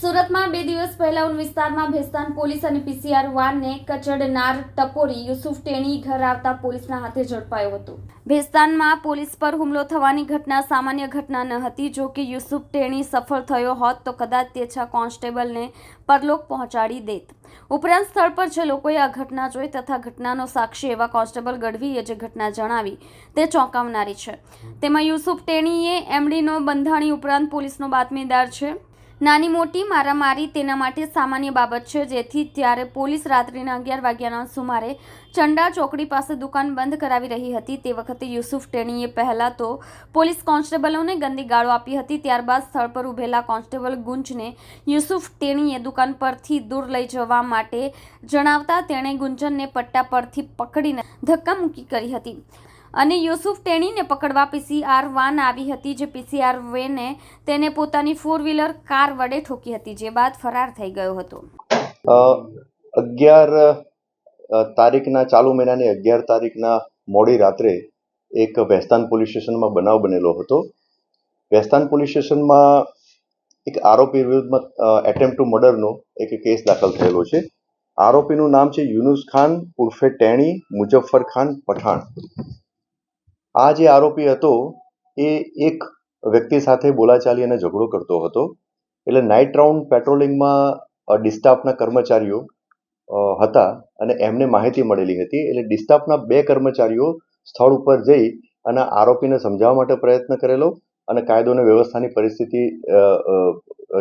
સુરતમાં 2 દિવસ પહેલા ઉન વિસ્તારમાં ભેસ્તાન પોલીસ અને પીસીઆર વાનને કચડનાર ટપોરી યુસુફ ટેણી ઘર આવતા પોલીસના હાથે ઝડપાયો હતો। ભેસ્તાનમાં પોલીસ પર હુમલો થવાની ઘટના સામાન્ય ઘટના ન હતી। જો કે યુસુફ ટેણી સફળ થયો હોત તો કદાચ તે 6 કોન્સ્ટેબલને પરલોક પહોંચાડી દેત। ઉપરાંત સ્થળ પર જે લોકોએ આ ઘટના જોઈ તથા ઘટનાનો સાક્ષી એવા કોન્સ્ટેબલ ગઢવીએ જે ઘટના જણાવી તે ચોંકાવનારી છે। તેમાં યુસુફ ટેણીએ એમડીનો બંધાણી ઉપરાંત પોલીસનો બાતમીદાર છે। નાની મોટી મારામારી તેના માટે સામાન્ય બાબત છે, જેથી ત્યારે પોલીસ રાત્રિના 11 વાગ્યાના સુમારે ચંડા ચોકડી પાસે દુકાન બંધ કરાવી રહી હતી। તે વખતે યુસુફ ટેણીએ પહેલા તો પોલીસ કોન્સ્ટેબલોને ગંદી ગાળો આપી હતી। ત્યારબાદ સ્થળ પર ઉભેલા કોન્સ્ટેબલ ગુંજને યુસુફ ટેણીએ દુકાન પરથી દૂર લઈ જવા માટે જણાવતા તેણે ગુંજનને પટ્ટા પરથી પકડીને ધક્કામુક્કી કરી હતી અને યુસુફ ટેણીને પકડવા પીસીઆર વાન આવી હતી, જે પીસીઆર વેને તેને પોતાની 4-વ્હીલર કાર વડે ઠોકી હતી, જે બાદ ફરાર થઈ ગયો હતો। 11 તારીખના ચાલુ મહિનાની 11 તારીખના મોડી રાત્રે એક ભેસ્તાન પોલીસ સ્ટેશનમાં બનાવ બનેલો હતો। ભેસ્તાન પોલીસ સ્ટેશનમાં એક આરોપી વિરુદ્ધમાં એટેમ્પ્ટ ટુ મર્ડરનો એક કેસ દાખલ થયેલો છે। આરોપીનું નામ છે યુનુસ ખાન ઉર્ફે ટેણી મુઝફ્ફર ખાન પઠાણ। આ જે આરોપી હતો એ એક વ્યક્તિ સાથે બોલાચાલી અને ઝઘડો કરતો હતો। એટલે નાઇટ રાઉન્ડ પેટ્રોલિંગમાં ડિસ્ટાફના કર્મચારીઓ હતા અને એમને માહિતી મળેલી હતી। એટલે ડિસ્ટાફના 2 કર્મચારીઓ સ્થળ ઉપર જઈ અને આરોપીને સમજાવવા માટે પ્રયત્ન કરેલો અને કાયદો અને વ્યવસ્થાની પરિસ્થિતિ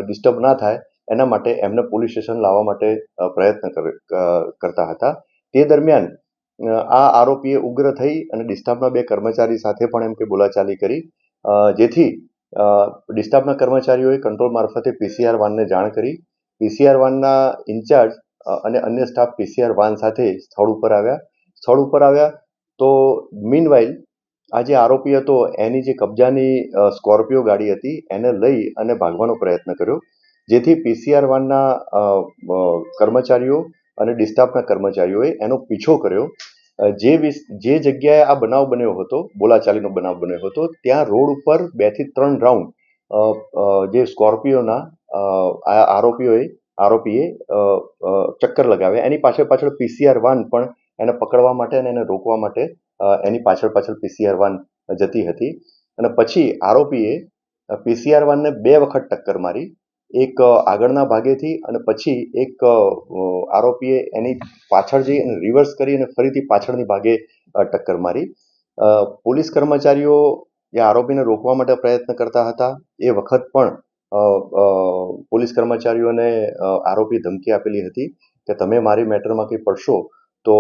ડિસ્ટર્બ ના થાય એના માટે એમને પોલીસ સ્ટેશન લાવવા માટે પ્રયત્ન કરતા હતા। તે દરમિયાન આ આરોપીએ ઉગ્ર થઈ અને ડિસ્ટાફના 2 કર્મચારી સાથે પણ એમ કે બોલાચાલી કરી, જેથી ડિસ્ટાફના કર્મચારીઓએ કંટ્રોલ મારફતે પીસીઆર વાનને જાણ કરી। પીસીઆર વાનના ઇન્ચાર્જ અને અન્ય સ્ટાફ પીસીઆર વાન સાથે સ્થળ ઉપર આવ્યા તો મીનવાઇલ આ જે આરોપી હતો એની જે કબજાની સ્કોર્પિયો ગાડી હતી એને લઈ અને ભાગવાનો પ્રયત્ન કર્યો, જેથી પીસીઆર વાનના કર્મચારીઓ અને ડિસ્ટાફના કર્મચારીઓએ એનો પીછો કર્યો। જે જગ્યાએ આ બનાવ બન્યો હતો, બોલાચાલીનો બનાવ બન્યો હતો, ત્યાં રોડ ઉપર 2 થી 3 રાઉન્ડ જે સ્કોર્પિયોના આરોપીએ ચક્કર લગાવ્યા। એની પાછળ પીસીઆર વાન પણ એને પકડવા માટે અને એને રોકવા માટે એની પાછળ પીસીઆર વાન જતી હતી અને પછી આરોપીએ પીસીઆર વાનને 2 વખત ટક્કર મારી, એક આગળના ભાગેથી અને પછી એક આરોપીએ એની પાછળ જઈ અને રિવર્સ કરી અને ફરીથી પાછળની ભાગે ટક્કર મારી। પોલીસ કર્મચારીઓ જે આરોપીને રોકવા માટે પ્રયત્ન કરતા હતા એ વખત પણ પોલીસ કર્મચારીઓને આરોપી ધમકી આપેલી હતી કે તમે મારી મેટરમાં કંઈ પડશો તો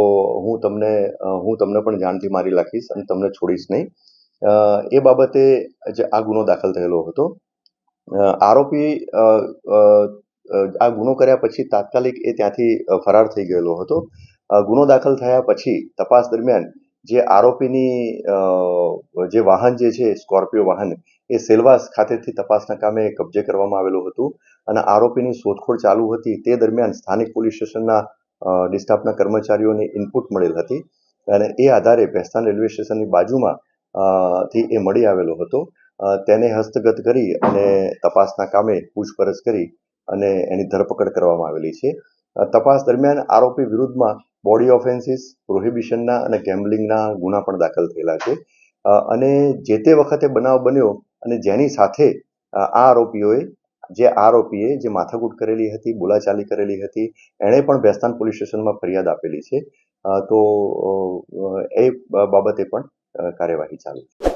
હું તમને પણ જાનથી મારી નાખીશ અને તમને છોડીશ નહીં। એ બાબતે આ ગુનો દાખલ થયેલો હતો। આરોપી આ ગુનો કર્યા પછી તાત્કાલિક એ ત્યાંથી ફરાર થઈ ગયેલો હતો। ગુનો દાખલ થયા પછી તપાસ દરમિયાન જે આરોપીની જે વાહન જે છે સ્કોર્પિયો વાહન એ સેલવાસ ખાતેથી તપાસના કામે કબજે કરવામાં આવેલું હતું અને આરોપીની શોધખોળ ચાલુ હતી। તે દરમિયાન સ્થાનિક પોલીસ સ્ટેશનના ડિસ્ટાફના કર્મચારીઓને ઇનપુટ મળેલ હતી અને એ આધારે ભેસ્તાન રેલવે સ્ટેશનની બાજુમાં થી એ મળી આવેલો હતો। તેને હસ્તગત કરી અને તપાસના કામે પૂછપરછ કરી અને એની ધરપકડ કરવામાં આવેલી છે। તપાસ દરમિયાન આરોપી વિરુદ્ધમાં બોડી ઓફેન્સીસ, પ્રોહિબિશનના અને ગેમ્બલિંગના ગુના પણ દાખલ થયેલા છે અને જે તે વખતે બનાવ બન્યો અને જેની સાથે આરોપીએ જે માથાકૂટ કરેલી હતી, બોલાચાલી કરેલી હતી, એણે પણ ભેસ્તાન પોલીસ સ્ટેશનમાં ફરિયાદ આપેલી છે। તો એ બાબતે પણ કાર્યવાહી ચાલુ છે।